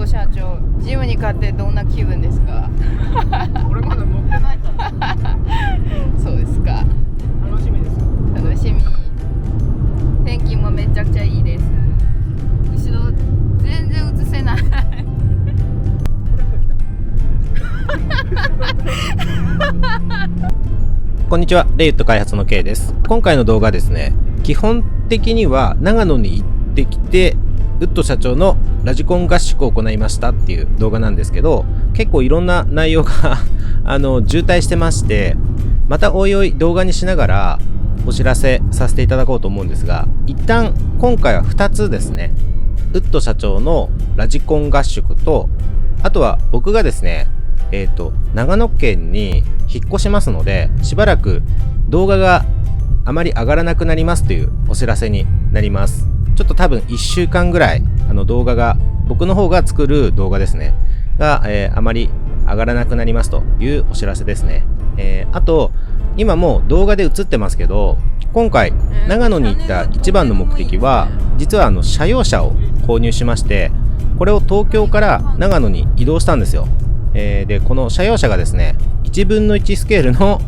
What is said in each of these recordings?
社長、ジムに買ってどんな気分ですか？俺まだ乗ってないからそうですか。楽しみですよ。楽しみ。天気もめちゃくちゃいいです。後ろ全然映せない。こんにちは、レイウッド開発の K です。今回の動画ですね、基本的には長野に行ってきてウッド社長のラジコン合宿を行いましたっていう動画なんですけど、結構いろんな内容が渋滞してまして、またおいおい動画にしながらお知らせさせていただこうと思うんですが、一旦今回は2つですね、ウッド社長のラジコン合宿と、あとは僕がですね、長野県に引っ越しますので、しばらく動画があまり上がらなくなりますというお知らせになります。ちょっと多分1週間ぐらい動画が、僕の方が作る動画ですねが、あまり上がらなくなりますというお知らせですね。あと今もう動画で映ってますけど、今回長野に行った一番の目的は、実は車用車を購入しまして、これを東京から長野に移動したんですよ。でこの車用車がですね、1分の1スケールの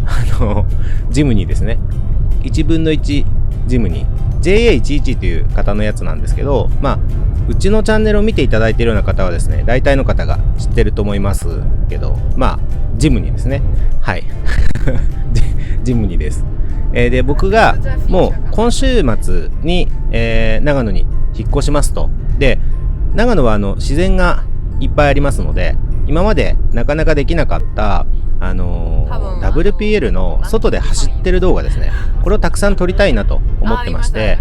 ジムニーですね。1分の1ジムニー JA11 という方のやつなんですけど、うちのチャンネルを見ていただいているような方はですね、大体の方が知ってると思いますけど、ジムニーですね。はいジムニーです。で僕がもう今週末に、長野に引っ越しますと。で長野は自然がいっぱいありますので、今までなかなかできなかったWPL の外で走ってる動画ですね、これをたくさん撮りたいなと思ってまして、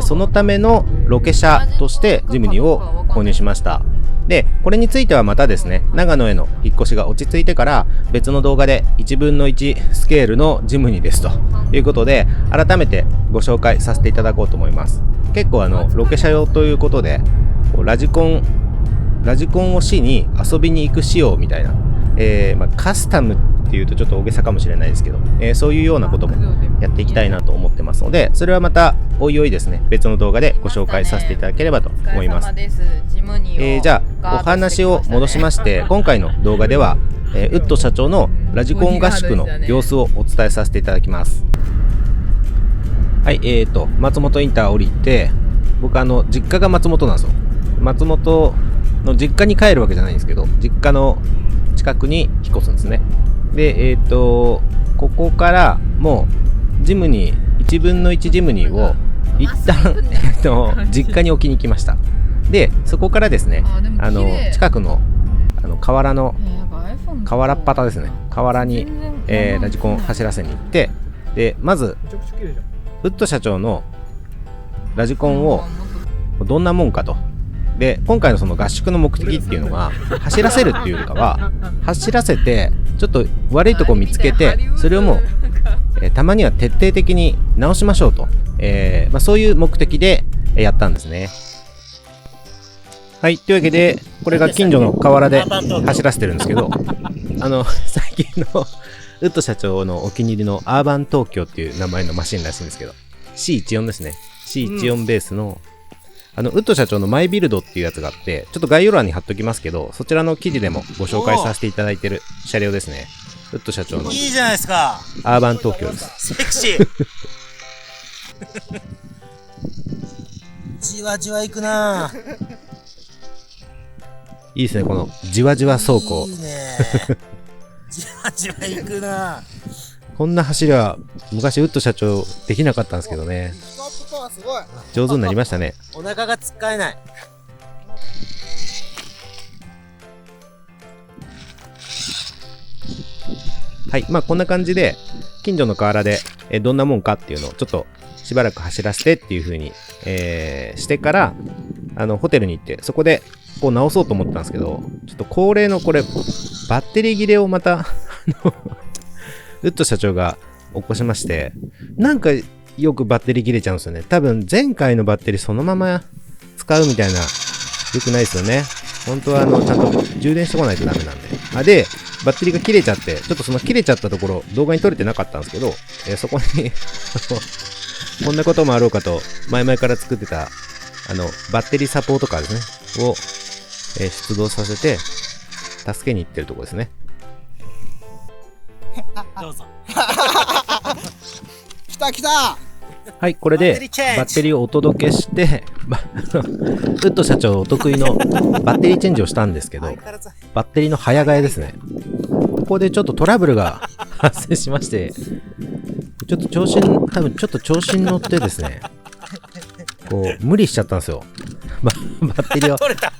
そのためのロケ車としてジムニーを購入しました。でこれについてはまたですね、長野への引っ越しが落ち着いてから別の動画で1分の1スケールのジムニーですということで、改めてご紹介させていただこうと思います。結構ロケ車用ということで、ラジコンをしに遊びに行く仕様みたいな、カスタムっていうとちょっと大げさかもしれないですけど、そういうようなこともやっていきたいなと思ってますので、それはまたおいおいですね、別の動画でご紹介させていただければと思います。じゃあお話を戻しまして、今回の動画では、ウッド社長のラジコン合宿の様子をお伝えさせていただきます。はい、松本インター降りて、僕実家が松本なんですよ。松本の実家に帰るわけじゃないんですけど、実家の近くに引っ越すんですね。でここからもうジムニー1分の1ジムニーを一旦実家に置きに行きました。でそこからですね、近くの河原っ端ですね、河原に、ラジコン走らせに行って、でまずウッド社長のラジコンをどんなもんかと。で今回のその合宿の目的っていうのが、走らせるっていうよりかは、走らせてちょっと悪いとこ見つけて、それをもう、たまには徹底的に直しましょうと、そういう目的でやったんですね。はい、というわけでこれが近所の河原で走らせてるんですけど、最近のウッド社長のお気に入りのアーバン東京っていう名前のマシンらしいんですけど、 C14 ですね。 C14 ベースのウッド社長のマイビルドっていうやつがあって、ちょっと概要欄に貼っときますけど、そちらの記事でもご紹介させていただいてる車両ですね。ウッド社長のいいじゃないですか、アーバン東京です。セクシーじわじわいくないいですね、このじわじわ走行。いいねじわじわいくな。こんな走りは昔ウッド社長できなかったんですけどね、上手になりましたね。お腹がつっかえない。はい、こんな感じで近所の河原でどんなもんかっていうのをちょっとしばらく走らせてっていう風に、してからホテルに行って、そこでこう直そうと思ったんですけど、ちょっと恒例のこれバッテリー切れをまたウッド社長が起こしまして、なんかよくバッテリー切れちゃうんですよね。多分前回のバッテリーそのまま使うみたいな、よくないですよね。本当はちゃんと充電してこないとダメなんで。でバッテリーが切れちゃって、ちょっとその切れちゃったところ動画に撮れてなかったんですけど、そこにこんなこともあろうかと前々から作ってたバッテリーサポートカーですねを出動させて、助けに行ってるとこですね。どうぞ。来た来た。はい、これでバッテリーチェンジバッテリーをお届けして、ウッド社長お得意のバッテリーチェンジをしたんですけど、相変わらずバッテリーの早替えですね。ここでちょっとトラブルが発生しまして、ちょっと多分ちょっと調子に乗ってですね、こう、無理しちゃったんですよ。バッテリーを取れた。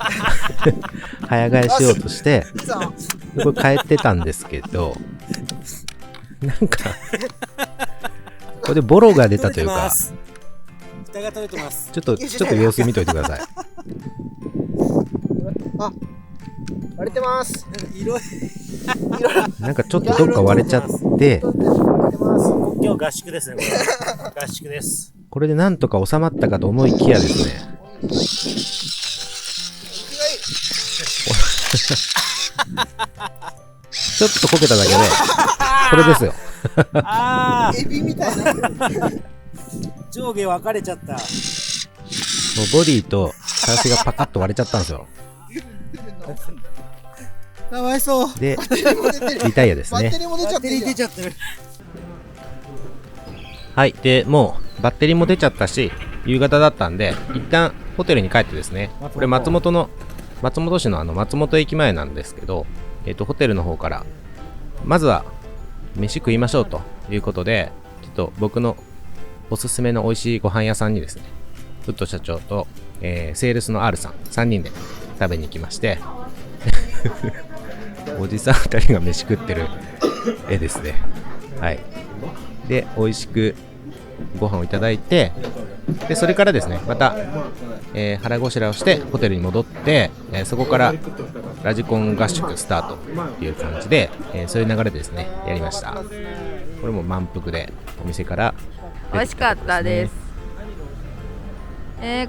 早替えしようとして、さでこれ変えてたんですけど、なんか、これでボロが出たというか、蓋が取れてます。ちょっと様子見といてください。あ、割れてます。色なんかちょっとどっか割れちゃって、割れてます。今日合宿ですね。これ合宿です。これでなんとか収まったかと思いきやですね、ちょっとこけただけで、これですよ。ああ、エビみたいな。上下分かれちゃった。もうボディとターシがパカッと割れちゃったんですよ。かわいそう。で、バッテリーも出てる。リタイアですねバッテ。リーも出ちゃってるじゃん。ちゃってる。はい。で、もうバッテリーも出ちゃったし、夕方だったんで、一旦ホテルに帰ってですね、これ松本市の松本駅前なんですけど、ホテルの方から、まずは飯食いましょうということで、ちょっと僕のおすすめの美味しいご飯屋さんにですね、ウッド社長と、セールスの R さん3人で食べに行きましておじさん2人が飯食ってる絵ですね。はい。で、美味しくご飯をいただいて、でそれからですね、また、腹ごしらえをしてホテルに戻って、そこからラジコン合宿スタートという感じで、そういう流れでですね、やりました。これも満腹でお店から美味しかったです。美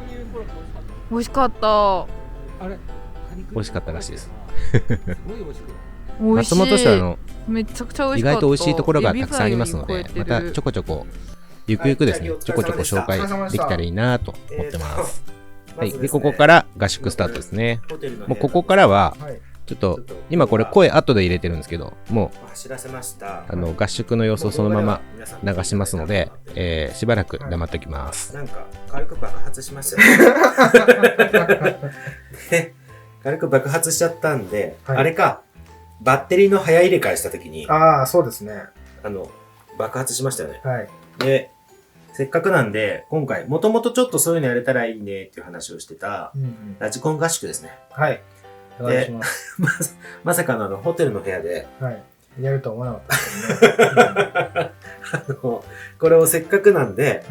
味しかった。美味しかったらしいです。美味しい。松本市はめちゃくちゃ美味意しかった。外と美味しいところがたくさんありますので、まエビフライより超えてるたちょこちょこゆくゆくですね、ちょこちょこ紹介できたらいいなと思ってます。はい。で、ここから合宿スタートですね。もうここからは、ちょっと、今これ声後で入れてるんですけど、も走らせました。う、合宿の様子をそのまま流しますので、しばらく黙っておきます。なんか軽く爆発しましたよ。で軽く爆発しちゃったんで、はいあれか、バッテリーの早入れ替えしたときに、ああ、そうですね。爆発しましたよね。はい。で、せっかくなんで、今回、もともとちょっとそういうのやれたらいいねっていう話をしてた、うんうん。ラジコン合宿ですね。はい。お願いします。まさかのホテルの部屋で、はい。やるとは思わなかったですこれをせっかくなんで、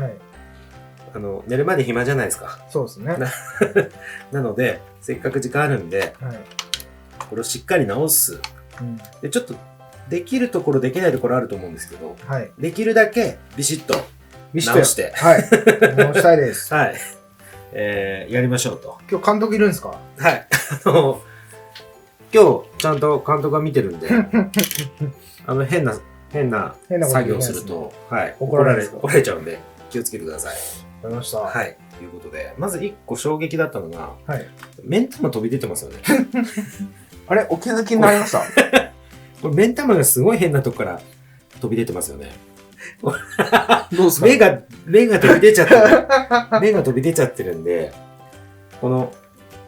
けどね。はい。寝るまで暇じゃないですか。そうですね。なので、せっかく時間あるんで、はい。これをしっかり直す。うん。で、ちょっと、できるところ、できないところあると思うんですけど、はい。できるだけビシッと見直して、はい。直したいです。はい。やりましょうと。今日監督いるんですか？はい。今日、ちゃんと監督が見てるんで、変な変なこと作業するでと、はい、怒られる怒られちゃうんで、気をつけてください。わかりました。はい。ということで、まず1個衝撃だったのが、はい。目ん玉飛び出てますよね。あれ、お気づきになりました？これ目ん玉がすごい変なとこから飛び出てますよね。どうですか？目が飛び出ちゃってる。目が飛び出ちゃってるんで、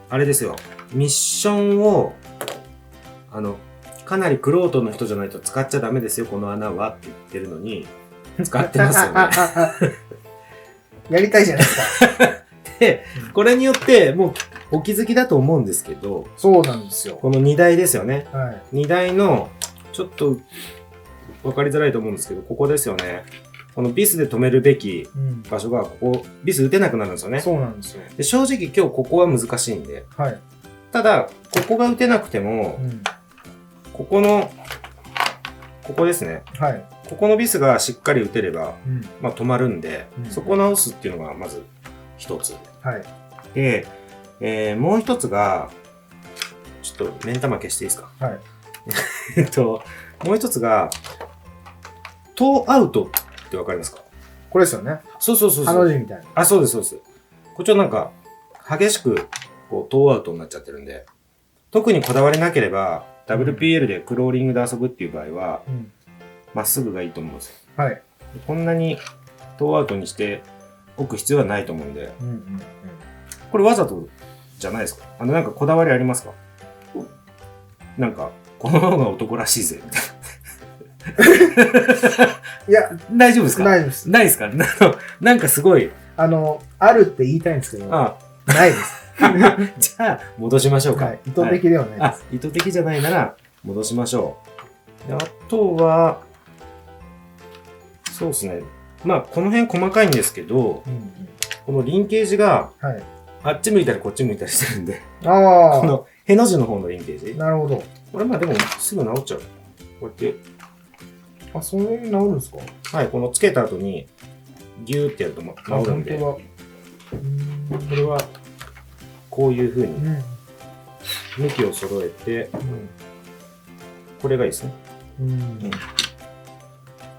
あれですよ。ミッションを、かなり玄人の人じゃないと使っちゃダメですよ、この穴はって言ってるのに、使ってますよね。やりたいじゃないですか。で、これによって、もうお気づきだと思うんですけど、そうなんですよ。この荷台ですよね。はい。荷台の、ちょっと、わかりづらいと思うんですけど、ここですよね。このビスで止めるべきうん。場所が、ここ、ビス打てなくなるんですよね。そうなんですよ。で、正直今日ここは難しいんで、はい。ただ、ここが打てなくてもう、ん。ここですね。はい。ここのビスがしっかり打てれば、うん。まあ止まるんで、うんそこを直すっていうのがまず一つ。はい。で、もう一つが、ちょっと目ん玉消していいですか？はい。もう一つが、トーアウトってわかりますか？これですよね。そうそうそうハそう。の字みたいな。あ、そうです、そうです。こっちはなんか、激しく、こう、トーアウトになっちゃってるんで、特にこだわりなければ、WPL でクローリングで遊ぶっていう場合は、うん。まっすぐがいいと思うんですよ。はい。こんなにトーアウトにして置く必要はないと思うんで、うんうんうん。これわざとじゃないですか？なんかこだわりありますか？なんか、この方が男らしいぜ、みたいいや、な。大丈夫ですか？ないです。ないですか？なんかすごい、あるって言いたいんですけど、あ、ないです。じゃあ、戻しましょうか。はい。意図的ではないであす。、意図的じゃないなら、戻しましょう。であとは、そうですね。まあ、この辺細かいんですけど、うんうん。このリンケージが、はい。あっち向いたりこっち向いたりしてるんで、あこのへの字の方のリンケージ。あ、なるほど。これまあでもすぐ治っちゃう。こうやって、あ、それに治るんですか？はい、このつけた後に、ギューってやると治るんで、本当だ。これは、こういう風にうん。向きを揃えて、これがいいですね。うん。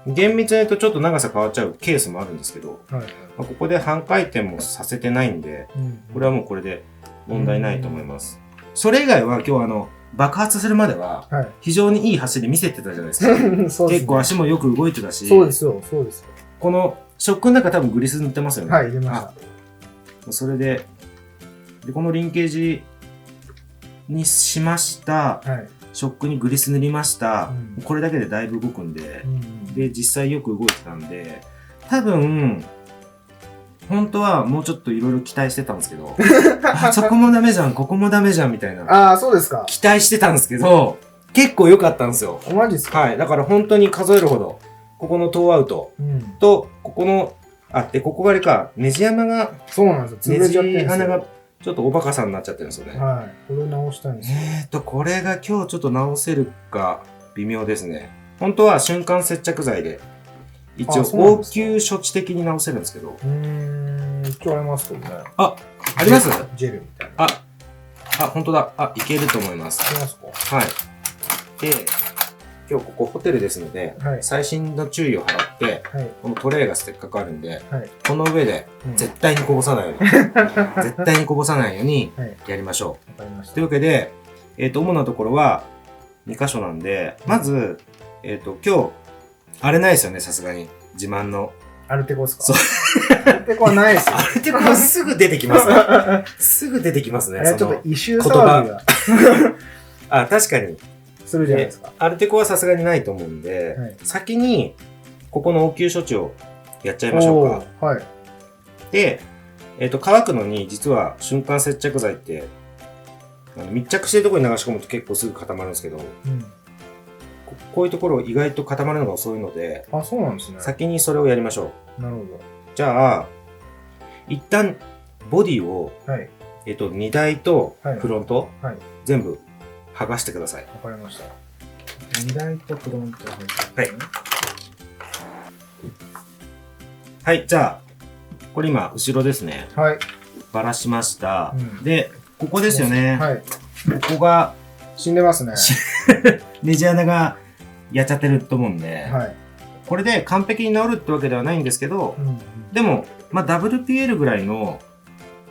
厳密に言うとちょっと長さ変わっちゃうケースもあるんですけど、はい。まあここで半回転もさせてないんで、これはもうこれで問題ないと思います。それ以外は今日爆発するまでははい。非常にいい走り見せてたじゃないですか。そうですね。結構足もよく動いてたし、そうですよ、そうですよ。このショックの中多分グリス塗ってますよね。はい、入れました。あそれで、このリンケージにしました。はい。ショックにグリス塗りました。うんこれだけでだいぶ動くんでう、ん。で、実際よく動いてたんで、多分、本当はもうちょっといろいろ期待してたんですけど、あそこもダメじゃん、ここもダメじゃんみたいな。ああ、そうですか。期待してたんですけど、結構良かったんですよ。マジですか？はい。だから本当に数えるほど、ここのトーアウトうん。と、ここの、ここがあれか、ネジ穴が、そうなんですよ。潰ネれちゃってるんですジ穴がよ。ちょっとおバカさんになっちゃってるんですよね。はい。これ直したいんですよ。これが今日ちょっと直せるか微妙ですね。本当は瞬間接着剤で、一応あそうなん応ですか急処置的に直せるんですけど。一応ありますけどね。あ、あります？ジェルみたいな。本当だ。いけると思います。ありますか？はい。で、今日ここホテルですので、はい細心の注意を払って、はい。このトレイがせっかくあるんで、はい。この上でうん絶対にこぼさないように、絶対にこぼさないようにはい。やりましょわかりましう。というわけで、主なところは2箇所なんで、まず、今日、あれないですよね、さすがに。自慢の。た。アルテコですか？そうアルテコはないですよ。あれってこうすぐ出てきますね。すぐ出てきますね。あれはちょっそのと異臭騒ぎが確かに。するじゃないですか。アルテコはさすがにないと思うんで、はい先に、ここの応急処置をやっちゃいましょうか。おーはい。で、乾くのに、実は瞬間接着剤って、密着してるところに流し込むと結構すぐ固まるんですけど、うん。こういうところ意外と固まるのが遅いので、あ、そうなんですね。先にそれをやりましょう。なるほじゃあ、一旦、ボディを、ど。はい。荷台とはいフロント、はい。全部剥がしてください。わかりました。荷台とフロントはい。はい、じゃあ、これ今、後ろですね。はい。ばらしました。うんで、ここですよね。はい。ここが、死んでますね。ネジ穴がやっちゃってると思うんで、はい。これで完璧に治るってわけではないんですけど、うん。でも、WPL ぐらいの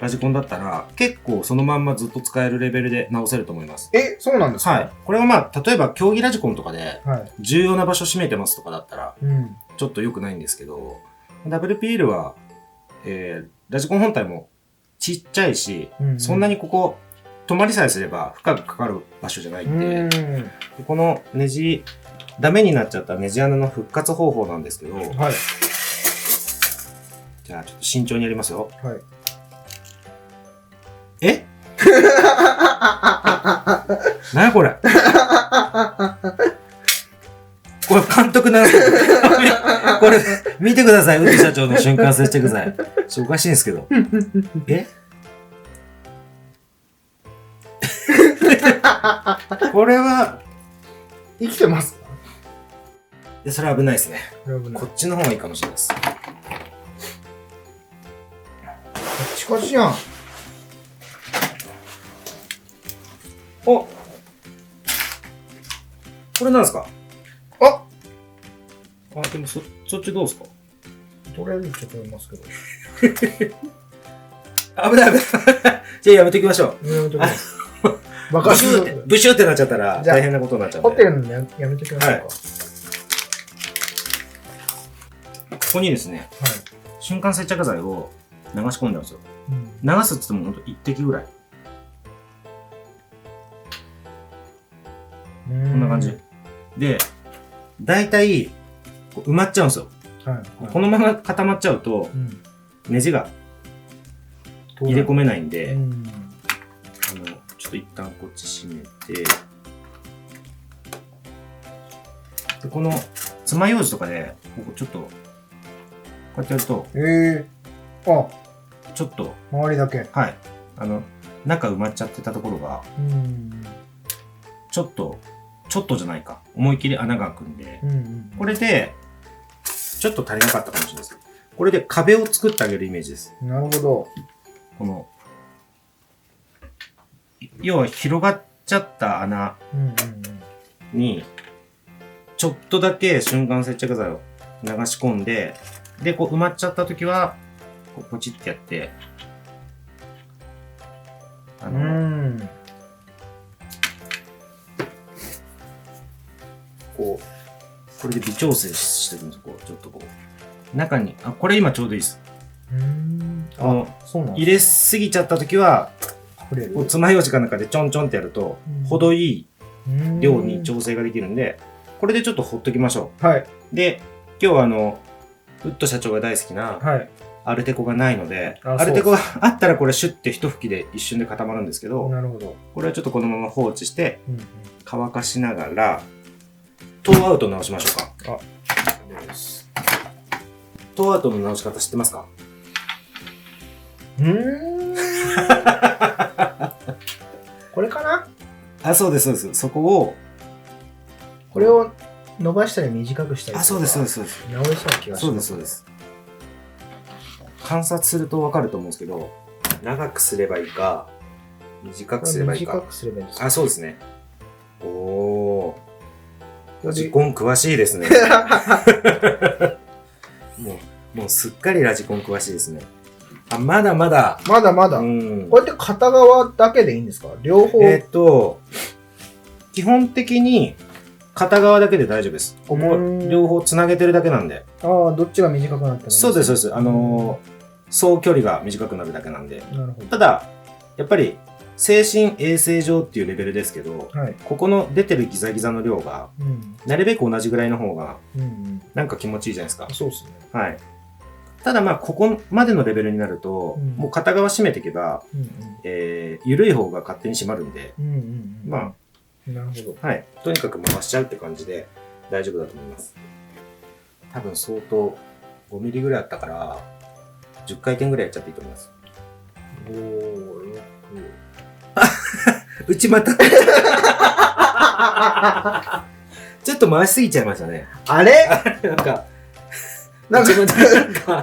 ラジコンだったら、結構そのまんまずっと使えるレベルで直せると思います。え、そうなんですか？はい。これは例えば競技ラジコンとかではい。重要な場所占めてますとかだったら、うん。ちょっと良くないんですけど、WPL は、ラジコン本体もちっちゃいし、うんそんなにここ、止まりさえすれば負荷がかかる場所じゃないんで、うん。でこのネジ、ダメになっちゃったネジ穴の復活方法なんですけど、はい。じゃあちょっと慎重にやりますよ。はい。えなにこれこれ監督なんですけど、これ見てください、ウッド社長の瞬間接着剤。おかしいんですけど。えこれは、生きてますか？それは危ないですね。危ない。こっちの方がいいかもしれないです。カチカチじゃん。おこれなんですか？あ、でもそっちどうですか？とりあえずちょっと読みますけど。危ない危ない。じゃあやめときましょう。やめときます。バカブシューって、ブシューってなっちゃったらじゃあ大変なことになっちゃうんで。ホテルのやめときましょうか。はい。ここにですね、瞬間接着剤を流し込んだんですよ。流すっつってもほんと1滴ぐらい。ここんな感じ。で、大体、こう埋まっちゃうんですよ。このまま固まっちゃうと、ネジが入れ込めないんで、ちょっと一旦こっち閉めて、でこの爪楊枝とかで、ここちょっと、こうやってやると、ちょっと、周りだけ。はい、中埋まっちゃってたところが、ちょっとじゃないか、思いっきり穴が開くんで、これで、ちょっと足りなかったかもしれないです。これで壁を作ってあげるイメージです。なるほど。この、要は広がっちゃった穴に、ちょっとだけ瞬間接着剤を流し込んで、で、こう埋まっちゃった時は、こうポチってやって、これで微調整してるんです。こう、ちょっとこう。中に、これ今ちょうどいいです。そうなん入れすぎちゃった時は、こう爪楊枝かなんかでちょんちょんってやると、程いい量に調整ができるんで、これでちょっとほっときましょう。はい。で、今日はウッド社長が大好きな、アルテコがないので、アルテコがあったらこれシュッて一吹きで一瞬で固まるんですけど、なるほど。これはちょっとこのまま放置して、乾かしながら、トーアウト直しましょうか。トーアウトの直し方知ってますか？これかな？そうです、そうです。そこを、これを伸ばしたり短くしたり。そうです、そうです、そうです。直りそうな気がします。そうです、そうです。観察すると分かると思うんですけど、長くすればいいか、短くすればいいか。短くすればいいですか？そうですね。ラジコン詳しいですね。もうすっかりラジコン詳しいですね。まだまだ。まだまだ。こうやって片側だけでいいんですか？両方。基本的に片側だけで大丈夫です。ここ両方つなげてるだけなんで。どっちが短くなってもいい？そうです、そうです。総距離が短くなるだけなんで。ただ、やっぱり、精神衛生上っていうレベルですけど、ここの出てるギザギザの量が、なるべく同じぐらいの方が、なんか気持ちいいじゃないですか。そうですね。はい。ただまあ、ここまでのレベルになると、もう片側締めていけば、緩い方が勝手に締まるんで、まあ、なるほど。はい。とにかく回しちゃうって感じで大丈夫だと思います。多分相当5ミリぐらいあったから、10回転ぐらいやっちゃっていいと思います。内股ちょっと回しすぎちゃいましたね。あれなんか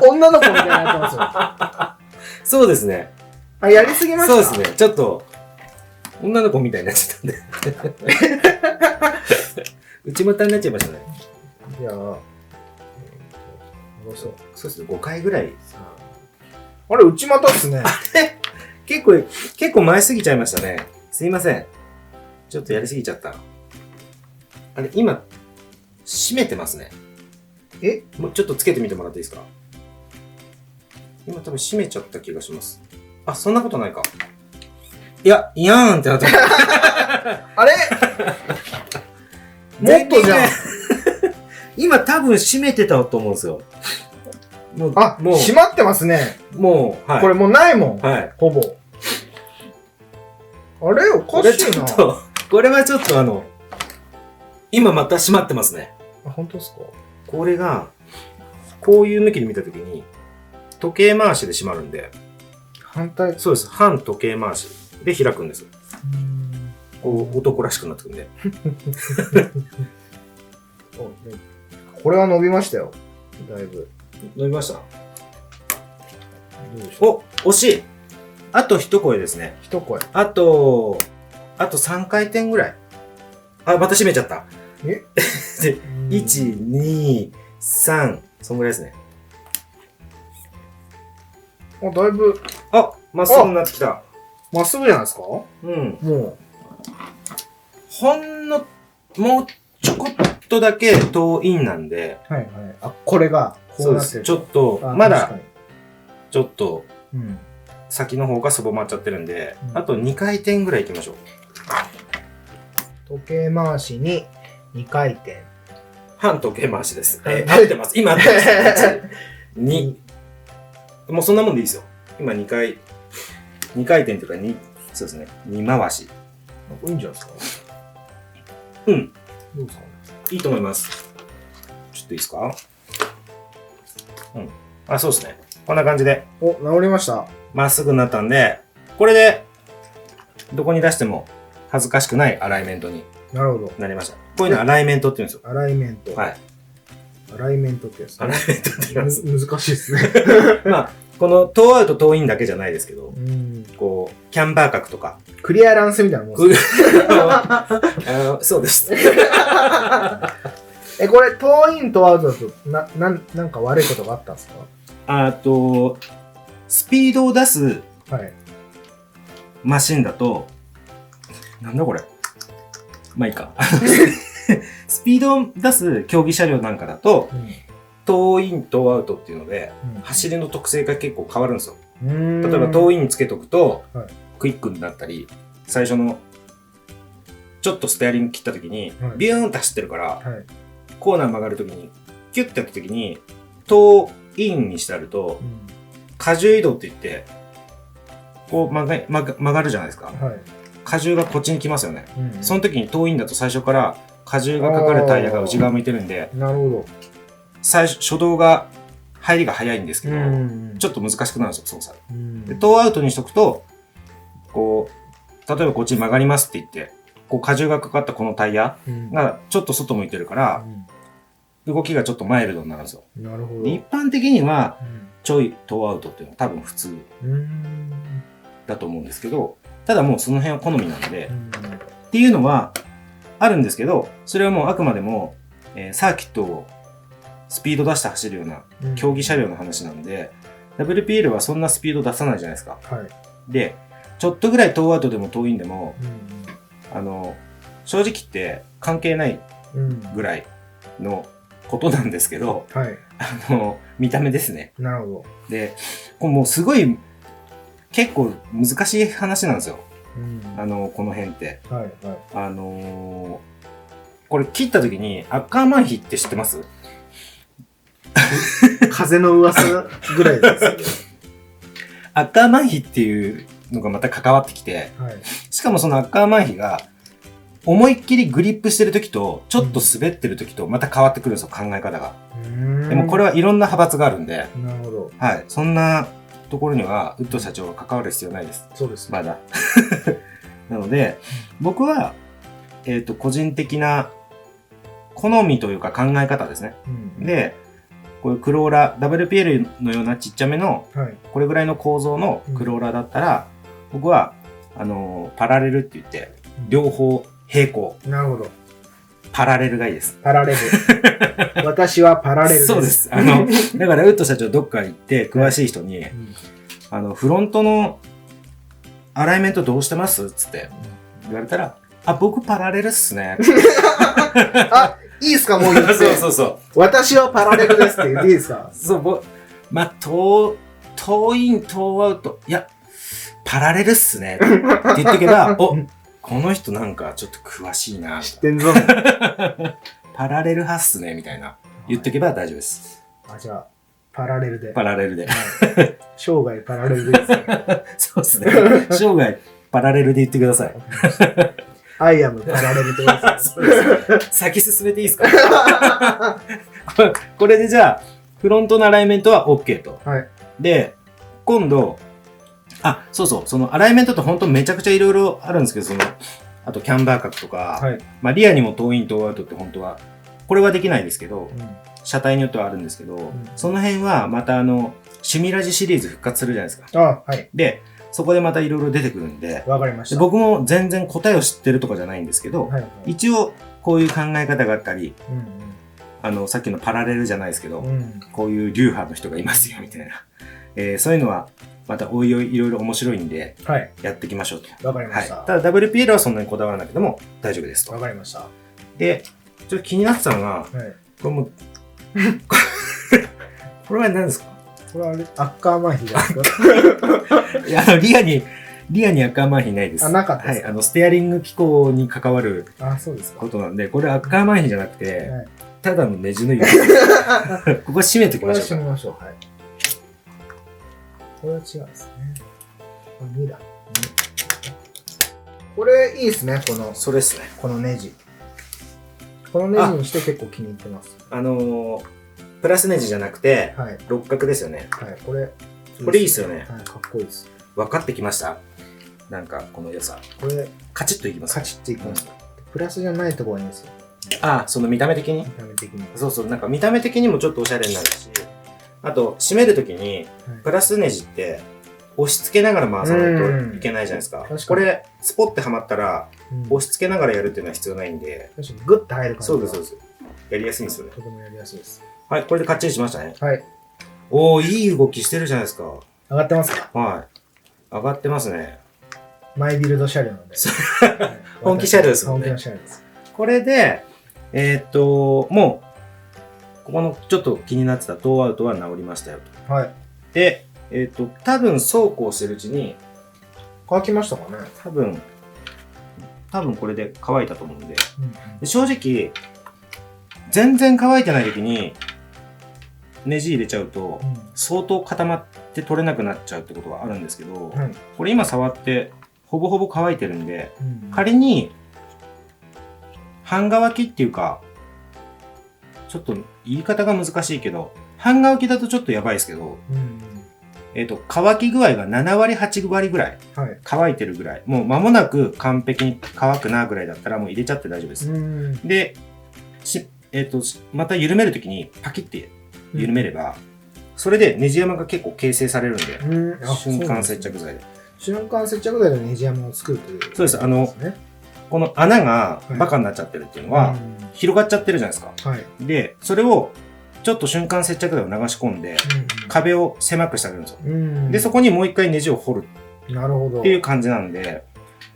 女の子みたいになってますよ。そうですね。やりすぎました？そうですね。ちょっと、女の子みたいになっちゃったんで。内股になっちゃいましたね。いやそうですね。5回ぐらい。あれ、内股っすね。結構回しすぎちゃいましたね。すいません。ちょっとやりすぎちゃった。あれ、今、締めてますね。もうちょっとつけてみてもらっていいですか？今多分締めちゃった気がします。そんなことないか。いやーんってなってあれもっとじゃん。今多分締めてたと思うんですよ。もう閉まってますね。もう、これもうないもん。ほぼ。あれおかしいな。これはちょっと今また閉まってますね。本当ですか？これが、こういう向きに見たときに、時計回しで閉まるんで。反対？そうです。反時計回しで開くんです。こう、男らしくなってくんで。これは伸びましたよ。だいぶ。伸びました？惜しい。あと一声ですね。一声。あと3回転ぐらい。また閉めちゃった。1、2、3、そんぐらいですね。だいぶ。まっすぐになってきた。まっすぐじゃないですか？うん。もほんの、もうちょこっとだけ遠インなんで、はいはい。あ、これが、こそうです。うなってる。ちょっと、あまだ確か、にちょっと、うん。先の方がすぼまっちゃってるんで、うんあと2回転ぐらい行きましょう。時計回しに2回転。半時計回しです。はい合ってます。今合ってます。2、もうそんなもんでいいですよ。今2回転というか2、そうですね。2回し。いいんじゃないですか。うん。どうですか。いいと思います。ちょっといいですか？うん。あ、そうですね。こんな感じで、お、治りました。まっすぐになったんで、これで、どこに出しても恥ずかしくないアライメントになるほど。なりました。こういうのアライメントって言うんですよ。アライメント。はい。アライメントってやつね。アライメントって言います。難しいですね。まあ、この遠アウト遠インだけじゃないですけど、うん。こう、キャンバー角とか、クリアランスみたいなもんですね。そうです。これ、遠インとアウトだと、なんか悪いことがあったんですあと、スピードを出すか？はい。マシンだと、なんだこれ。まあいいか。スピードを出す競技車両なんかだと、遠イン、遠アウトっていうので、走りの特性が結構変わるんですよ。うん。例えば遠インつけとくとはい、クイックになったり、最初の、ちょっとステアリング切った時にはい、ビューンって走ってるから、はい。コーナー曲がる時に、キュッてやった時に、遠インにしてあると、荷重移動って言って、こう曲がるじゃないですか。はい。荷重がこっちに来ますよね。うんその時に遠インだと最初から荷重がかかるタイヤが内側向いてるんで、なるほ初動が入りが早いんですけど。ど、んちょっと難しくなるんですよ、操作。うんで、遠アウトにしとくと、こう、例えばこっちに曲がりますって言って、こう荷重がかかったこのタイヤうんがちょっと外向いてるから、動きがちょっとマイルドになるんですよ。なるほど。で一般的には、うんちょい遠アウトっていうのは多分普通うん。だと思うんですけど、ただもうその辺は好みなんで、うんっていうのはあるんですけど、それはもうあくまでも、サーキットをスピード出して走るような競技車両の話なんで、WPL はそんなスピード出さないじゃないですか。はい。で、ちょっとぐらい遠アウトでも遠いんでも、うん正直言って関係ないうん。ぐらいのことなんですけど、はい。見た目ですね。なるほで、これもうすごい、結構難しい話なんですよ。ど。うん。この辺って。はいはい。これ切った時にアッカーマンヒって知ってます？風の噂ぐらいですアッカーマンヒっていうのがまた関わってきて、よ。はい。しかもそのアッカーマンヒが思いっきりグリップしてる時と、ちょっと滑ってる時とまた変わってくるんですよ、考え方が。でもこれは、はいろんな派閥があるんで、なるほど。はい。そんなところには、ウッド社長は関わる必要ないです。そうですね。まだ。なので、僕は、個人的な好みというか考え方ですね。うん、で、こういうクローラー、WPL のようなちっちゃめの、はい。これぐらいの構造のクローラーだったら、僕は、パラレルって言って、両方平行。なるほど。パラレルがいいです。パラレル。私はパラレルです。そうです。だから、ウッド社長どっか行って、詳しい人に、フロントのアライメントどうしてますつって言われたら、あ、僕パラレルっすね。あ、いいですかもう言って。そうそうそう。私はパラレルですって言っていいですか？そう、まあ、遠イン、遠アウト。いや、パラレルっすね。って言ってけば、お、この人なんかちょっと詳しいな。知ってんぞ。パラレル派っすね。みたいな。言ってけば大丈夫です。あ、じゃあ、パラレルで。パラレルで。生涯パラレルです、ね。そうですね。生涯パラレルで言ってください。アイアムパラレルってことです。そうです先進めていいですかこれでじゃあ、フロントのアライメントは OK と。はい。で、今度、あ、そうそう、そのアライメントって本当めちゃくちゃいろいろあるんですけど、あとキャンバー角とか、はい。まあリアにも遠イン遠アウトって本当は、これはできないですけど、うん車体によってはあるんですけど、その辺はまたシミラジシリーズ復活するじゃないですか。あ、はい。で、そこでまたいろいろ出てくるんで、わかりました。で僕も全然答えを知ってるとかじゃないんですけど、はい、はい。一応こういう考え方があったり、うんさっきのパラレルじゃないですけど、うん。うん。こういう流派の人がいますよみたいな、そういうのはまたおいおいいろいろ面白いんで、はい。やっていきましょうと。わかりまはい。した。ただ WPL はそんなにこだわらなくても大丈夫ですと。わかりました。はで、ちょっと気になってたのが、い。これもう、これは何ですか？これはあれ、アッカーマンヒじゃないですか。いや、リアにアッカーマンヒないです。あなかったですかはい。ステアリング機構に関わるあ、そうですか。ことなんで、これアッカーマンヒじゃなくて、はい。ただのネジの指。ここ締めておきこれはましょうか。締めましょう。はい。これは違うんですね。2だ。これいいですね、それですね。このネジ。このネジにして結構気に入ってます。プラスネジじゃなくて、はい。六角ですよね。はい。これいいっすよね。はい。かっこいいです。分かってきました。なんか、この良さ。これ、カチッといきます。カチッといきます。プラスじゃないところがいいんですよ。その見た目的に見た目的に。そうそう、なんか見た目的にもちょっとおしゃれになるし、あと、締めるときに、プラスネジって、押し付けながら回さないといけないじゃないですか。確かにこれ、スポッてはまったら、うん押し付けながらやるっていうのは必要ないんで、確かにグッと入る感じがそうです、そうです。やりやすいんですよね。とてもやりやすいです。はい、これでカッチリしましたね。はい。おー、いい動きしてるじゃないですか。上がってますか？はい。上がってますね。マイビルド車両なんで。はい本気車両ですもんね本気の車両です。これで、もう、ここのちょっと気になってたトーアウトは治りましたよと。はい。で、多分そうこうしてるうちに、乾きましたかね？多分これで乾いたと思うんで、うんで正直、全然乾いてない時に、ネジ入れちゃうと、相当固まって取れなくなっちゃうってことはあるんですけど、はい。これ今触って、ほぼほぼ乾いてるんで、うん仮に、半乾きっていうか、ちょっと言い方が難しいけど、半乾きだとちょっとやばいですけど、うん乾き具合が7割、8割ぐらい、はい。乾いてるぐらい、もう間もなく完璧に乾くなぐらいだったらもう入れちゃって大丈夫です。うんで、また緩めるときにパキって緩めれば、それでネジ山が結構形成されるんで、うんあ瞬間接着剤で。瞬間接着剤でネジ山を作るという。そうですね。この穴がバカになっちゃってるっていうのは、うん広がっちゃってるじゃないですか。はい。で、それをちょっと瞬間接着剤を流し込んで、壁を狭くしてあげるんですよ。うんで、そこにもう一回ネジを掘るなるほど。っていう感じなんで、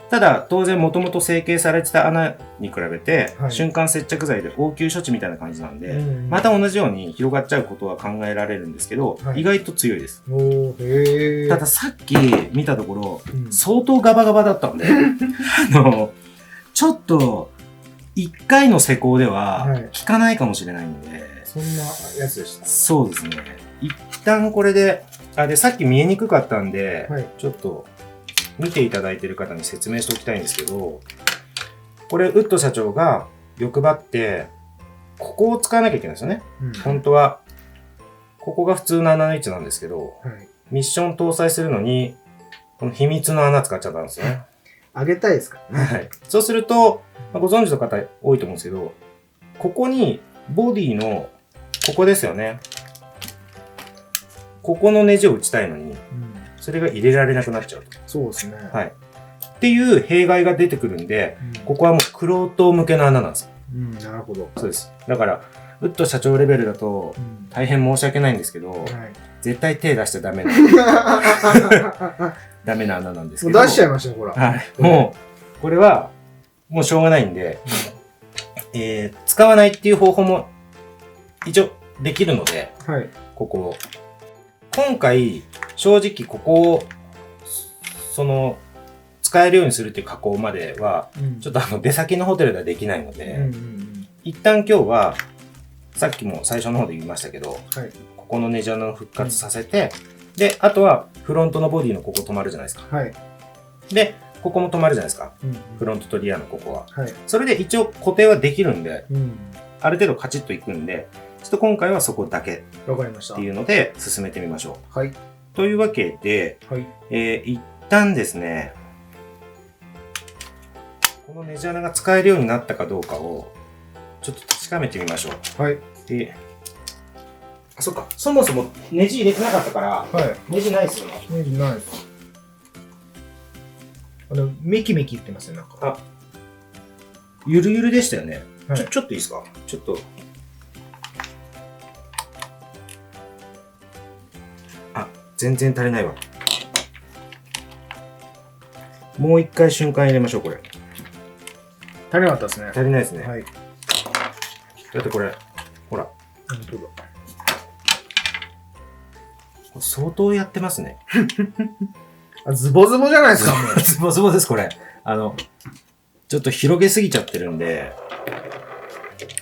ただ、当然もともと成形されてた穴に比べて、はい瞬間接着剤で応急処置みたいな感じなんで、うんまた同じように広がっちゃうことは考えられるんですけど、はい意外と強いです。おーへーたださっき見たところ、うん相当ガバガバだったんで、ちょっと、一回の施工でははい効かないかもしれないんで、そんなやつでした。そうですね。一旦これで、で、さっき見えにくかったんで、はいちょっと見ていただいている方に説明しておきたいんですけど、これ、ウッド社長が欲張って、ここを使わなきゃいけないですよね。うん本当は、ここが普通の穴の位置なんですけど、はい。ミッション搭載するのに、この秘密の穴使っちゃったんですよね。あげたいですからね。はい。そうすると、ご存知の方多いと思うんですけど、ここにボディの、ここですよね。ここのネジを打ちたいのに、うんそれが入れられなくなっちゃうと。そうですね。はい。っていう弊害が出てくるんで、ここはもう玄人向けの穴なんですよ。うん、なるほど。そうです。だから、ウッド社長レベルだとうん大変申し訳ないんですけど、はい。絶対手出しちゃダメな、ダメな穴なんですけど。もう出しちゃいましたよ、ほら。はい。もう、これは、もうしょうがないんで、使わないっていう方法も一応できるので、はい。ここを。今回、正直ここを、使えるようにするっていう加工までは、ちょっと出先のホテルではできないので、うんうん一旦今日は、さっきも最初の方で言いましたけど、うん。はい。ここのネジ穴を復活させて、で、あとはフロントのボディのここ止まるじゃないですか。はい。で、ここも止まるじゃないですか。うんフロントとリアのここは。はい。それで一応固定はできるんで、うん。ある程度カチッといくんで、ちょっと今回はそこだけわかりました。っていうので進めてみましょはい。う。というわけで、はい。一旦ですね、このネジ穴が使えるようになったかどうかを、ちょっと確かめてみましょう。はい。で、そっか、そもそもネジ入れてなかったから、はい。ネジないですよね。ネジないです。メキメキ言ってますよ、なんか。ゆるゆるでしたよね。はいちょっといいですか？ちょっと。全然足りないわ。もう一回瞬間入れましょう、これ。足りなかったですね。足りないですね。はい。だってこれ、ほら。本当だ。これ相当やってますね。あ、ズボズボじゃないですか、もう。ズボズボです、これ。ちょっと広げすぎちゃってるんで、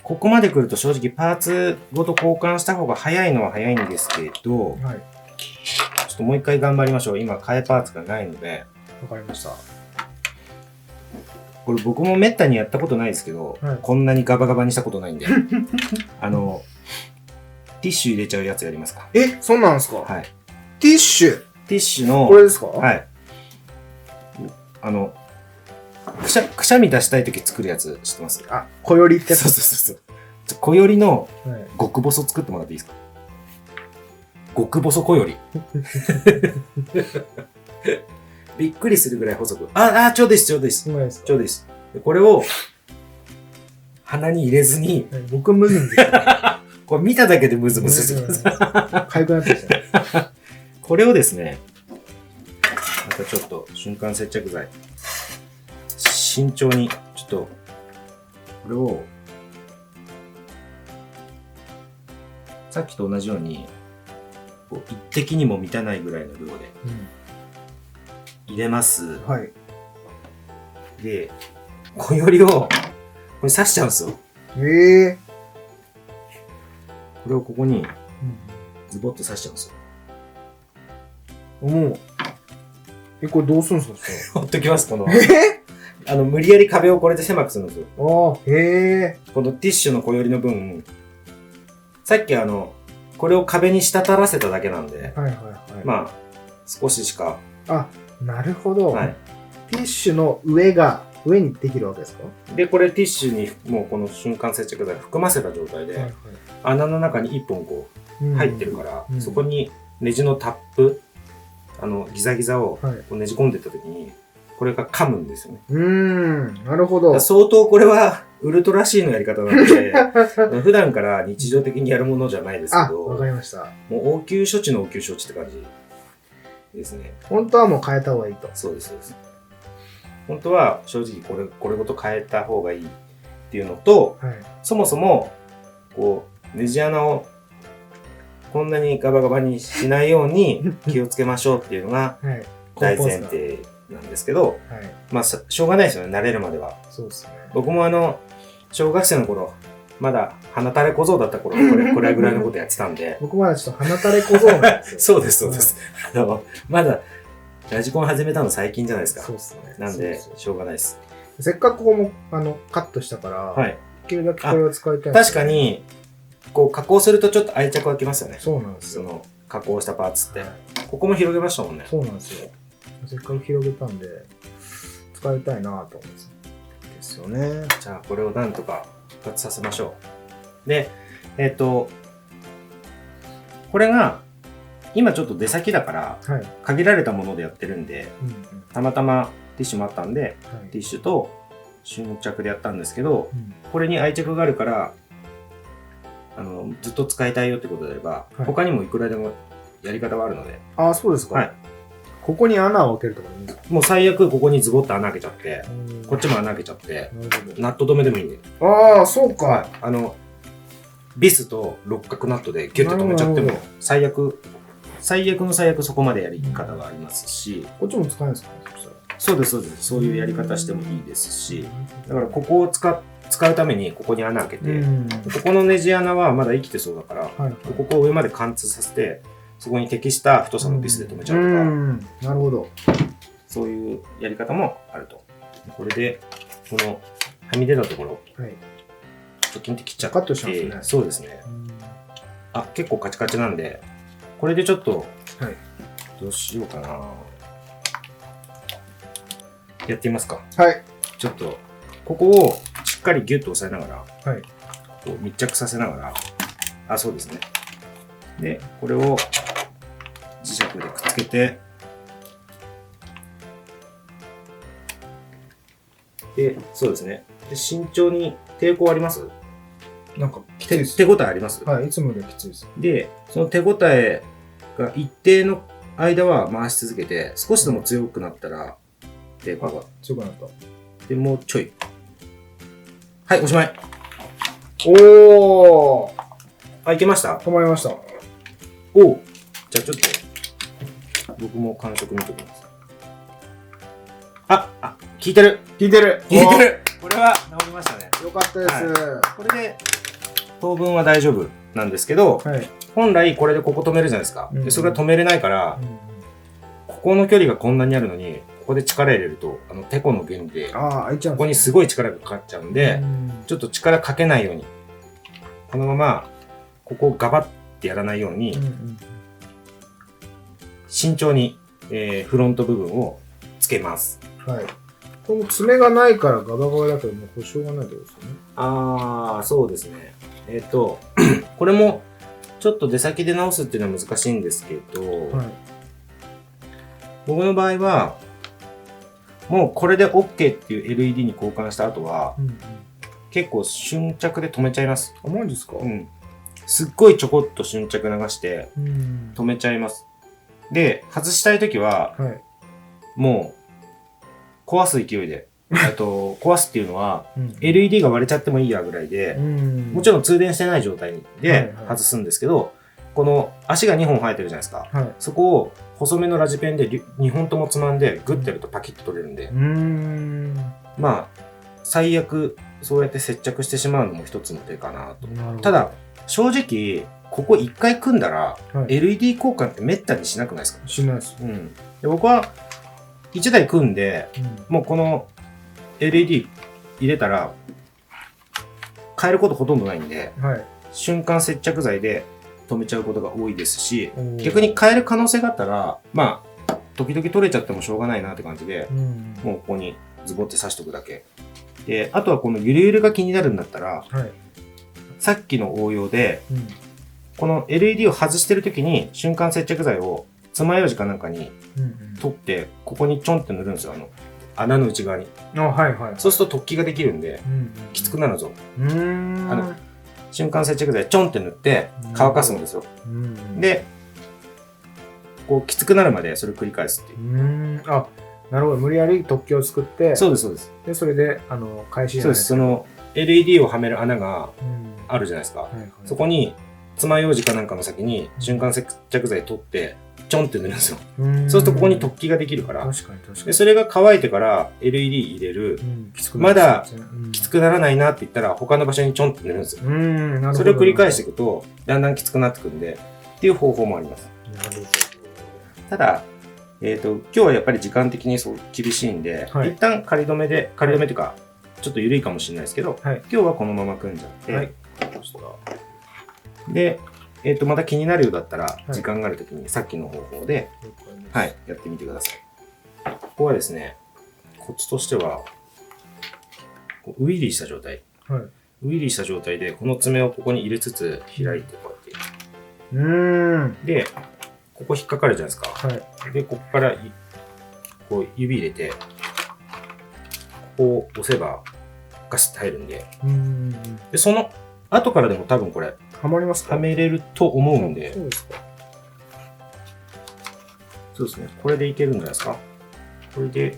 ここまで来ると正直パーツごと交換した方が早いのは早いんですけど、はい。ちょっともう一回頑張りましょう。今、替えパーツがないので。わかりました。これ僕もめったにやったことないですけど、はいこんなにガバガバにしたことないんで。ティッシュ入れちゃうやつやりますか。え、そうなんですか？はい。ティッシュ。ティッシュの、これですか？はい。くしゃみ出したいとき作るやつ知ってます？あ、小よりってやつ。そうそう。小よりのはい。極細作ってもらっていいですか？極細小より。びっくりするぐらい細く。ちょうどいいです、ちょうどいいです。うまいですか？ちょうどいいです。でこれを、鼻に入れずに、はい、僕ムズムズしてる。これ見ただけでムズムズしてます。かゆくなってきたね。これをですね、またちょっと瞬間接着剤、慎重に、ちょっと、これを、さっきと同じように、こう一滴にも満たないぐらいの量で入れます。はい。で、小よりを、これ刺しちゃうんですよ。ええこれをここに、ズボッと刺しちゃうんですよ。もう、これどうするんですか？ほっときます、この。え無理やり壁をこれで狭くするんですよ。ああ、へえ。このティッシュの小よりの分、さっきこれを壁に滴らせただけなんで、はいはいはい。まあ、少ししか、あ、なるほど。はい。ティッシュの上にできるわけですか？で、これティッシュにもうこの瞬間接着剤含ませた状態で、はいはい。穴の中に1本こう入ってるから、うんそこにネジのタップ、ギザギザをはい。こうねじ込んでった時に、これが噛むんですよね。なるほど。相当これはウルトラ C のやり方なので、普段から日常的にやるものじゃないですけあ、ど、わかりました。もう応急処置の応急処置って感じですね。本当はもう変えた方がいいと。そうです、そうです。本当は正直これごと変えた方がいいっていうのと、はい。そもそも、こう、ネジ穴をこんなにガバガバにしないように気をつけましょうっていうのがはい。大前提なんですけど、はい。まあ、しょうがないですよね、慣れるまでは。そうですね。僕も小学生の頃、まだ鼻垂れ小僧だった頃、これぐらいのことやってたんで、僕まだちょっと鼻垂れ小僧なんですよ。そうです、そうです。まだ、ラジコン始めたの最近じゃないですか。そうですね。なんで、そうしょうがないです。せっかくここも、カットしたから、はい。できるだけこれを使いたいんですよ確か。に、こう、加工するとちょっと愛着湧きますよね。そうなんですよ。その、加工したパーツってはい。ここも広げましたもんね。そうなんですよ。せっかく広げたんで、使いたいなと思うんですよね。じゃあ、これをなんとか復活させましょう。で、これが、今ちょっと出先だから、はい。限られたものでやってるんで、うんたまたまティッシュもあったんで、うん。はい。ティッシュと瞬着でやったんですけど、うんこれに愛着があるから、ずっと使いたいよってことであれば、はい他にもいくらでもやり方はあるので、あ、そうですか。はい。ここに穴を開けるとかでもいいんですか？もう最悪ここにズボッと穴開けちゃって、こっちも。も穴開けちゃって、なるほナット止めでもいいんで。ど。ああ、そうか。ビスと六角ナットでギュッと止めちゃってもなるほ、最悪の最悪そこまでやり方がありますし、こっちも使えるんですかね、そしたら。そうです、そうです。そういうやり方してもいいですし、だからここを使うためにここに穴開けて、うん。ここのネジ穴はまだ生きてそうだから、はい。ここを上まで貫通させて、そこに適した太さのビスで止めちゃうとか、なるほど。そういうやり方もあると。これで、このはみ出たところ、はい。チョキンって切っちゃって、カットしますねそうですね。あ、結構カチカチなんで、これでちょっと、はい。どうしようかな。やってみますか。はい。ちょっと、ここをしっかりギュッと押さえながら、はい。こう密着させながら、あ、そうですね。で、これを磁石でくっつけて、で、そうですね。で、慎重に抵抗あります？なんか、きついです。手応えあります？はい。いつもよりきついです。で、その手応えが一定の間は回し続けて、少しでも強くなったら、抵抗が。強くなった。で、もうちょい。はい、おしまい。おー、あ、いけました？止まりました。おう。じゃあちょっと、僕も感触見ておきます。あ、効いてる。効いてる。効いてる。これは治りましたね。よかったです。これで、当分は大丈夫なんですけど、はい。本来これでここ止めるじゃないですか。うんで、それは止めれないから、ここの距離がこんなにあるのに、ここで力入れると、テコの原理で、ああ、開いちゃうんここにすごい力がかかっちゃうんで、ちょっと力かけないように、このまま、ここをガバッてやらないように、慎重に、フロント部分をつけます。はい。この爪がないからガバガバだけど、もう保証がないってことですよね。そうですね。これも、ちょっと出先で直すっていうのは難しいんですけど、はい。僕の場合は、もうこれで OK っていう LED に交換した後は、結構瞬着で止めちゃいます。あ、マジですか？うん。すっごいちょこっと瞬着流して止めちゃいます。で、外したいときは、はい。もう壊す勢いで、壊すっていうのは、うん。 LED が割れちゃってもいいやぐらいで、もちろろん通電してない状態はいではい外すんですけど、この足が2本生えてるじゃないですか。ん。はい。そこを細めのラジペンで2本ともつまんでグッてやるとパキッと取れるんで、まあ、最悪そうやって接着してしまうのも一つの手かなと。なるほど。ただ、正直、ここ1回組んだら、はい、LED 交換ってめったにしなくないですか？しないです。うん。で僕は1台組んで、もうこの LED 入れたら、変えることほとんどないんで、はい。瞬間接着剤で止めちゃうことが多いですし、おー逆に変える可能性があったら、まあ、時々取れちゃってもしょうがないなって感じで、もうここにズボって刺しとくだけ。で、あとはこのゆるゆるが気になるんだったら、はい。さっきの応用で、この LED を外してる時に瞬間接着剤を爪楊枝かなんかに取って、ここにちょんって塗るんですよ、穴の内側に。あ、はいはい。そうすると突起ができるんで、きつくなるぞ。な瞬間接着剤ちょんって塗って乾かすんですよ。で、こうきつくなるまでそれを繰り返すっていう。あ、なるほど。無理やり突起を作って、そうです、そうです。で、それで、返しじゃないそうです。その LED をはめる穴があるじゃないですか。はいはい、そこに爪楊枝かなんかの先に瞬間接着剤取って、ちょんって塗るんですよ。そうするとここに突起ができるから。確かに確かに。で、それが乾いてから LED 入れる。まだきつくならないなって言ったら他の場所にちょんって塗るんですよ。なるほど。それを繰り返していくと、だんだんきつくなってくるんで、っていう方法もあります。なるほど。ただ、今日はやっぱり時間的にそう厳しいんで、はい一旦仮止めというか、ちょっと緩いかもしれないですけど、はい、今日はこのまま組んじゃって、はい、で、また気になるようだったら、い時間があるときにさっきの方法で、はい、やってみてください。ここはですね、コツとしては、こうウィリーした状態。はい、ウィリーした状態で、この爪をここに入れつつ、開いてこうやって。で、ここ引っかかるじゃないですか。はい、で、ここからこう指入れて、ここを押せばガシッと入るんで、で、その後からでも多分これ、はまりますか？はめれると思うんで、そうですか。そうですね。これでいけるんじゃないですか。これで、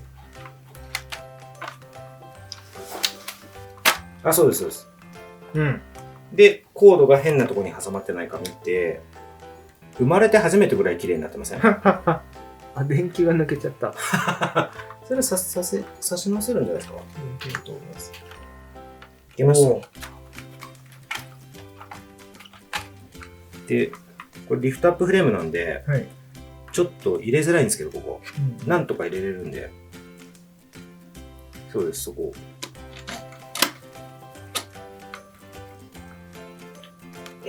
そうです、そうです。で、コードが変なところに挟まってないか見て、生まれて初めてぐらい綺麗になってません？あ、電気が抜けちゃった。それ差し直せるんじゃないですか？いけると思います。いけました。で、これリフトアップフレームなんで、はい、ちょっと入れづらいんですけど、ここ。なんとか入れれるんで。そうです、そこ。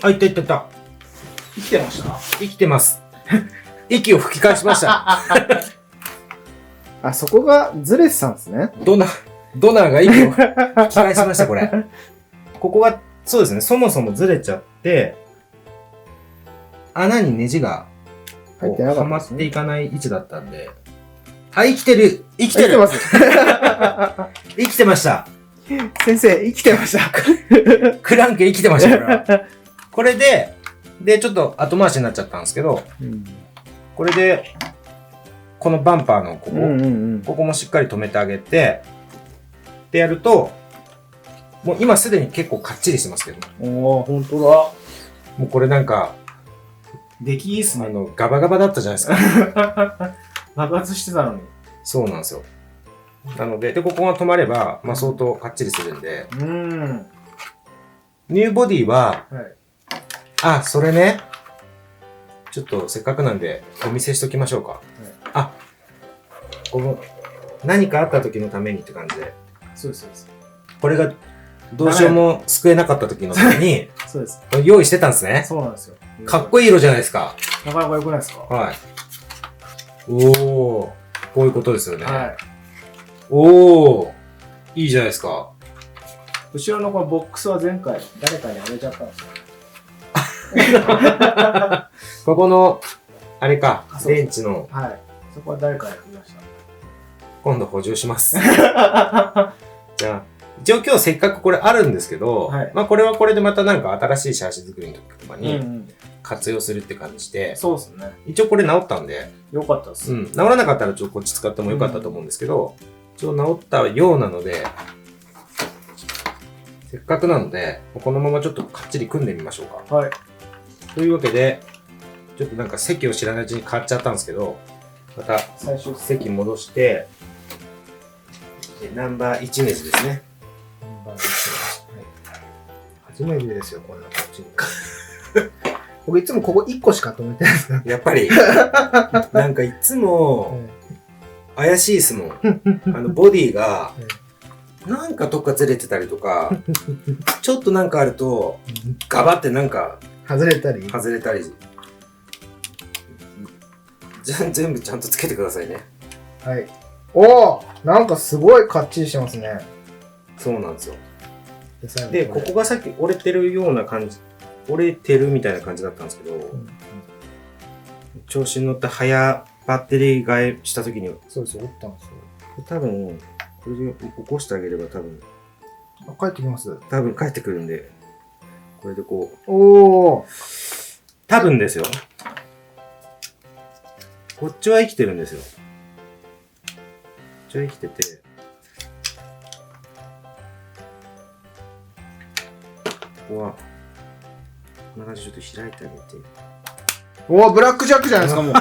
あ、いったいったいった。生きてました？生きてます。息を吹き返しました。あ、そこがずれてたんですね。ドナーが息を吹き返しました、これ。ここが、そうですね、そもそもずれちゃって、穴にネジが入ってなかったはまっていかない位置だったんで。あ、生きてる生きてる生きてます生きてました先生、生きてましたクランケ生きてました、これは。これで、ちょっと後回しになっちゃったんですけど、これで、このバンパーのここ、ここもしっかり止めてあげて、でやると、もう今すでに結構かっちりしてますけど。おー、ほんとだ。もうこれなんか、出来いいっすね。ガバガバだったじゃないですか。爆発してたのに。そうなんですよ。なので、ここが止まれば、まあ相当かっちりするんで。ニューボディは、あ、それね。ちょっとせっかくなんでお見せしときましょうか。あ、この、何かあった時のためにって感じで。そうです、そうです。これが、どうしようも救えなかった時のために、そうです。用意してたんですね。そうなんですよ。かっこいい色じゃないですか。なかなか良くないですか？はい。おー、こういうことですよね。はい。おー、いいじゃないですか。後ろのこのボックスは前回誰かにあげちゃったんですよ。ここの、あれかあ、そう電池の、はい。そこは誰かにあげまし今度補充します。じゃあ、一応今日せっかくこれあるんですけど、はいまあこれはこれでまたなんか新しいシャーシ作りの時とかた。に活用するって感じで、そうですね。一応これ治ったんで、よかったです。治らなかったらちょっとこっち使ってもよかったと思うんですけど、一応治ったようなので、せっかくなので、このままちょっとかっちり組んでみましょうか。はい。というわけで、ちょっとなんか席を知らないうちに変わっちゃったんですけど、また最終席戻して、ナンバー1ネジですね。初めてですよ、こんなこっちに。僕いつもここ1個しか止めてないですかやっぱり、なんかいつも怪しいですもん。ボディが、なんかどっかずれてたりとか、ちょっとなんかあると、ガバってなんか外れたり。外れたり。全部ちゃんとつけてくださいね。はい。おー、なんかすごいかっちりしてますね。そうなんですよ。最後で、ここがさっき折れてるような感じ、折れてるみたいな感じだったんですけど、調子に乗って早バッテリー替えした時に、そうですよ、折ったんですよ。多分、これで起こしてあげればあ、帰ってきます。多分帰ってくるんで、これでこう、おー。多分ですよ。こっちは生きてるんですよ。こっちは生きてて、ここは、こんな感じでちょっと開いてあげて。おー、ブラックジャックじゃないですか、もう。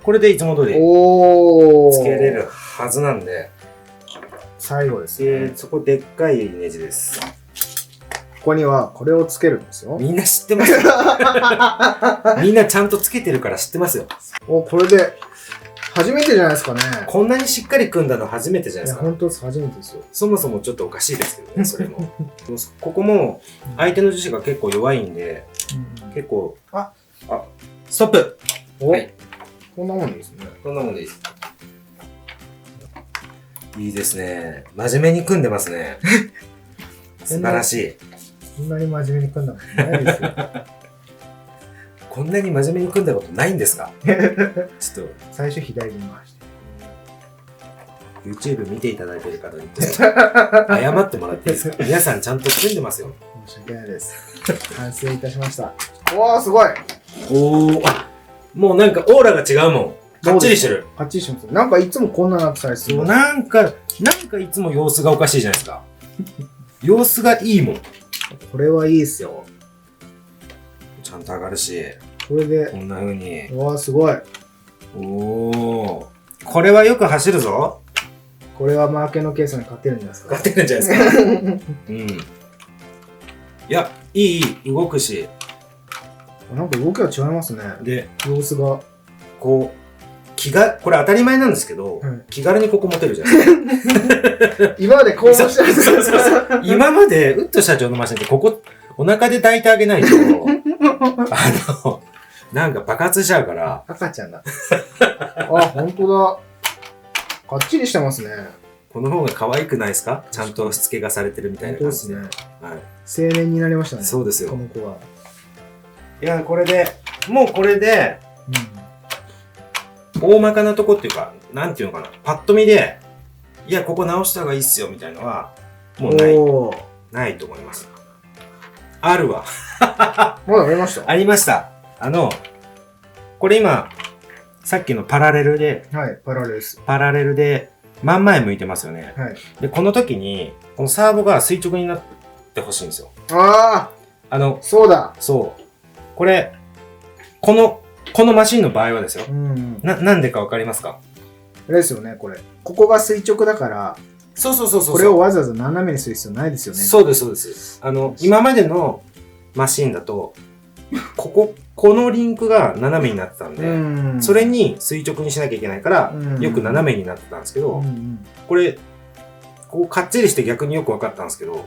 これでいつも通りおー。つけれるはずなんで、最後ですね。そこでっかいネジです。ここにはこれをつけるんですよ。みんな知ってますよ。みんなちゃんとつけてるから知ってますよ。お、これで、初めてじゃないですかね。こんなにしっかり組んだの初めてじゃないいや、ですか。本当です。初めてですよ。そもそもちょっとおかしいですけどね、それも。ここも相手の樹脂が結構弱いんで、結構、ストップ。お、はい、こんなもんですね。こんなもんでいいです。いいですね。真面目に組んでますね。素晴らしい。こんなに真面目に組んだことないですよ。こんなに真面目に組んだことないんですか？ちょっと最初左に回して。YouTube 見ていただいている方に謝ってもらっていいですか？皆さんちゃんと組んでますよ。申し訳ないです。反省いたしました。おー、すごい。おー、もうなんかオーラが違うもん。かっちりしてる。かっちりしてます。なんかいつもこんななってたりする。なんかいつも様子がおかしいじゃないですか。様子がいいもん。これはいいですよ。ちゃんと上がるし、これでこ、んな風に。うわー、すごい。おー、これはよく走るぞ。これはマーケのケースに勝てるんじゃないですか。勝ってるんじゃないですか。うん。いや、いい、動くし。なんか動きが違いますね。で、様子が。こう、これ当たり前なんですけど、はい気軽にここ持てるじゃないですか。今までこうしてるんですそうそうそう今まで、ウッド社長のマシンってここ、お腹で抱いてあげないと、なんか爆発しちゃうから。赤ちゃんだ。あ、ほんとだ。かっちりしてますね。この方が可愛くないですか？ちゃんとしつけがされてるみたいな感じで。本当ですね。はい。青年になりましたね。そうですよこの子は。いや、これで、もうこれで、大まかなとこっていうか、なんていうのかな、パッと見で、いや、ここ直した方がいいっすよ、みたいのは、もうない、おー。ないと思います。あるわ。まだありました。ありました。これ今、さっきのパラレルで、はい、パラレルです。真ん前向いてますよね。はい。で、この時に、このサーボが垂直になってほしいんですよ。あそうだ。そう。これ、このマシンの場合はですよ。なんでかわかりますか？あれですよね、これ。ここが垂直だから、そう。これをわざわざ斜めにする必要ないですよね。そうです。今までのマシンだと、このリンクが斜めになってたんで、それに垂直にしなきゃいけないから、よく斜めになってたんですけど、これ、こうかっちりして逆によく分かったんですけど、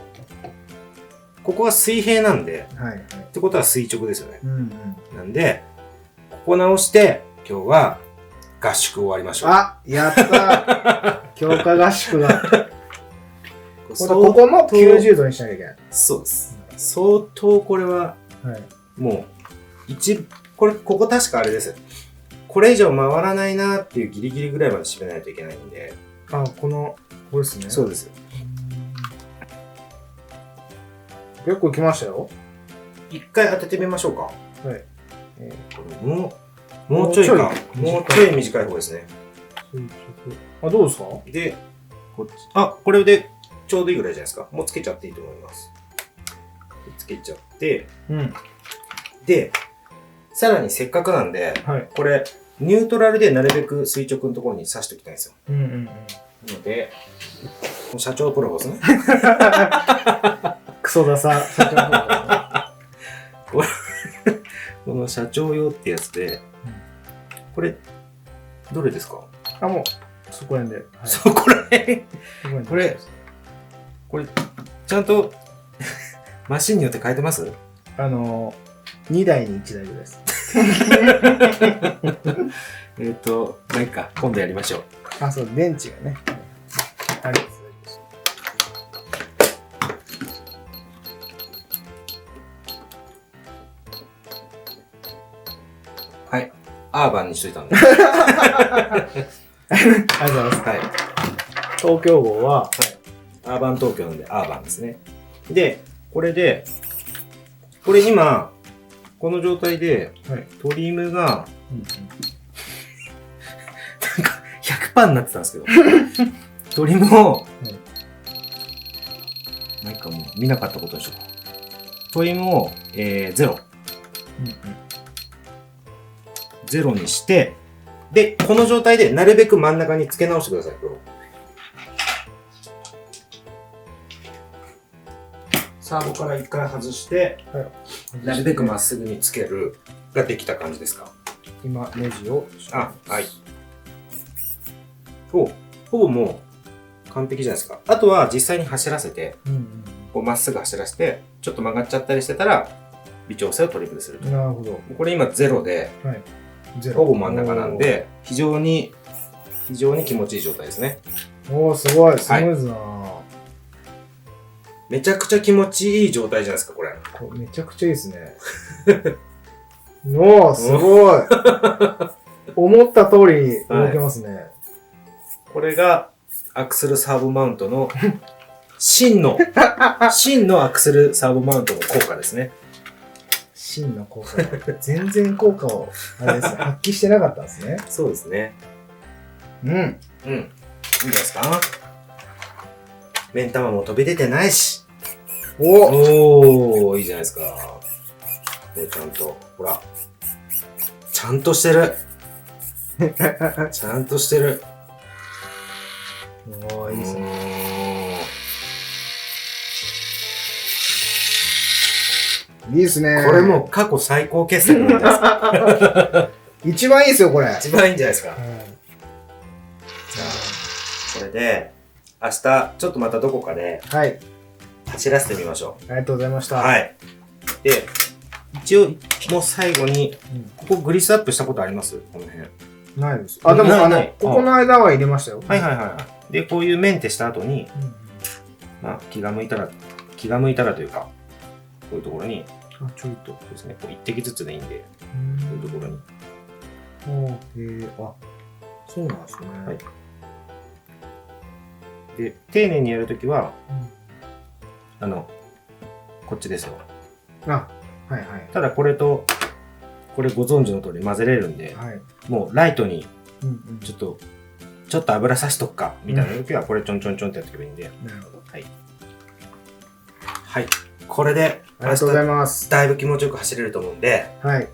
ここは水平なんで、ってことは垂直ですよね。なんで、ここ直して、今日は合宿終わりましょう。あ、やった強化合宿が。ここも90度にしなきゃいけない。そうです。相当これは、もう、ここ確かあれです。これ以上回らないなっていうギリギリぐらいまで締めないといけないんで。あ、これですね。そうですよ。結構来ましたよ。一回当ててみましょうか。はい。もうちょいか。もうちょい短い方ですね。あ、どうですか？で、こっち。あ、これでちょうどいいぐらいじゃないですか。もうつけちゃっていいと思います。つけちゃって、で、さらにせっかくなんで、これ、ニュートラルでなるべく垂直のところに刺しておきたいんですよ。ので、社長プロボスね。クソダサ社長プロボス。この社長用ってやつで、これ、どれですか？あ、もう、そこら辺で。そこら辺これ、ちゃんと、マシンによって変えてます？ 2台に1台ぐらいです。まあいいか、今度やりましょう。あ、そう、電池がね。あれです。はい。アーバンにしといたんで。ありがとうございます。はい。東京号は、アーバン東京なんでアーバンですね。で、これ今、この状態で、トリムが、なんか100% になってたんですけど、トリムを、なんかもう見なかったことでしょ。トリムを、0。0にして、で、この状態でなるべく真ん中に付け直してください、これを。サーボから一回外して、なるべくまっすぐにつけるができた感じですか？今、ネジを。はい。ほぼもう完璧じゃないですか。あとは実際に走らせて、こうまっすぐ走らせて、ちょっと曲がっちゃったりしてたら、微調整をトリプルすると。なるほど。これ今0で、ほぼ真ん中なんで、非常に気持ちいい状態ですね。おー、すごい、スムーズなめちゃくちゃ気持ちいい状態じゃないですか、これ。めちゃくちゃいいですね。おー、すごい。思った通りに動けますね。これが、アクセルサーブマウントの、真のアクセルサーブマウントの効果ですね。真の効果。全然効果を、あれですね、発揮してなかったんですね。そうですね。いいんじゃないですか。目ん玉も飛び出てないし。おー、いいじゃないですか。これちゃんと、ほら。ちゃんとしてる。ちゃんとしてる。おー、いいですね。いいですね。これもう過去最高傑作なんじゃないですか。一番いいですよ、これ。一番いいんじゃないですか。じゃあ、これで、明日、ちょっとまたどこかで、走らせてみましょう。ありがとうございました。はい。で、一応、もう最後に、ここグリスアップしたことあります？この辺。ないです。あ、でもここの間は入れましたよ。はい。で、こういうメンテした後に、まあ、気が向いたらというか、こういうところに、ちょいとですね、こう一滴ずつでいいんで、こういうところに。あ、そうなんですね。はい。で、丁寧にやるときは、こっちですよ。ただこれと、これご存知の通り混ぜれるんで、はい。もうライトにうんうん。ちょっと油さしとくか、みたいな時はこれちょんちょんちょんってやっておけばいいんで。なるほど。はい。はい。これで、ありがとうございます。だいぶ気持ちよく走れると思うんで、はい。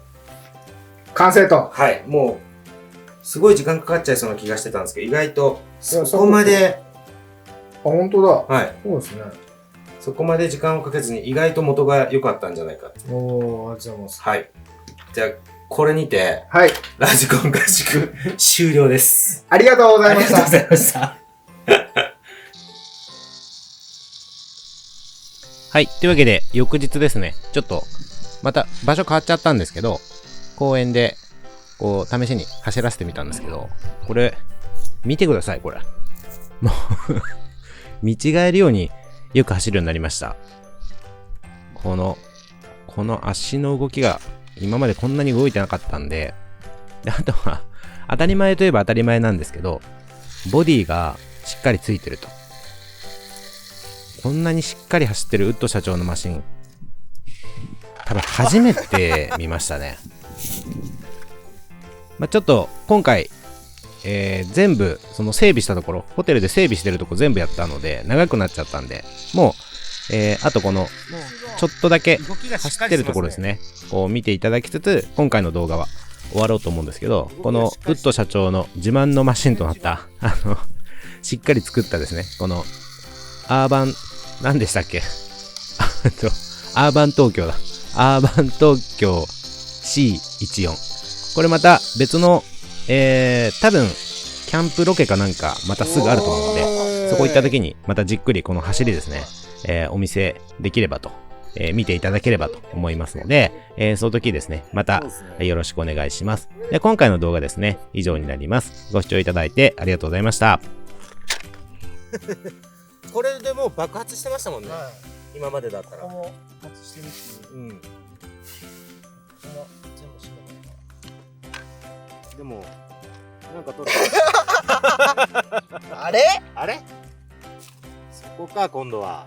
完成と。はい。もう、すごい時間かかっちゃいそうな気がしてたんですけど、意外と、そいやこまで、あ、本当だ。はい。そうですね。そこまで時間をかけずに意外と元が良かったんじゃないか。おー、ありがとうございます。はい。じゃあ、これにて、はい。ラジコン合宿終了です。ありがとうございました。ありがとうございました。はい。というわけで、翌日ですね、ちょっと、また場所変わっちゃったんですけど、公園で、こう、試しに走らせてみたんですけど、これ、見てください、これ。もう見違えるようによく走るようになりました。この足の動きが、今までこんなに動いてなかったんで、であとは、当たり前といえば当たり前なんですけど、ボディがしっかりついてると。こんなにしっかり走ってるウッド社長のマシン、多分初めて見ましたね。まあ、ちょっと今回、全部その整備したところ、ホテルで整備してるとこ全部やったので長くなっちゃったんで、もう、あとこのちょっとだけ走ってるところですね、こう見ていただきつつ、今回の動画は終わろうと思うんですけど、このウッド社長の自慢のマシンとなったしっかり作ったですね、このアーバン、何でしたっけアーバン東京だ。アーバン東京 C14。これまた別の、多分、キャンプロケかなんか、またすぐあると思うので、そこ行った時に、またじっくりこの走りですね、お見せできればと、見ていただければと思いますので、その時ですね、またよろしくお願いします。で、今回の動画ですね、以上になります。ご視聴いただいてありがとうございました。これでもう爆発してましたもんね。は今までだったら。ここも外してみて、うん。ここも全部閉めて。でも、なんか取る。あれあれそこか、今度は。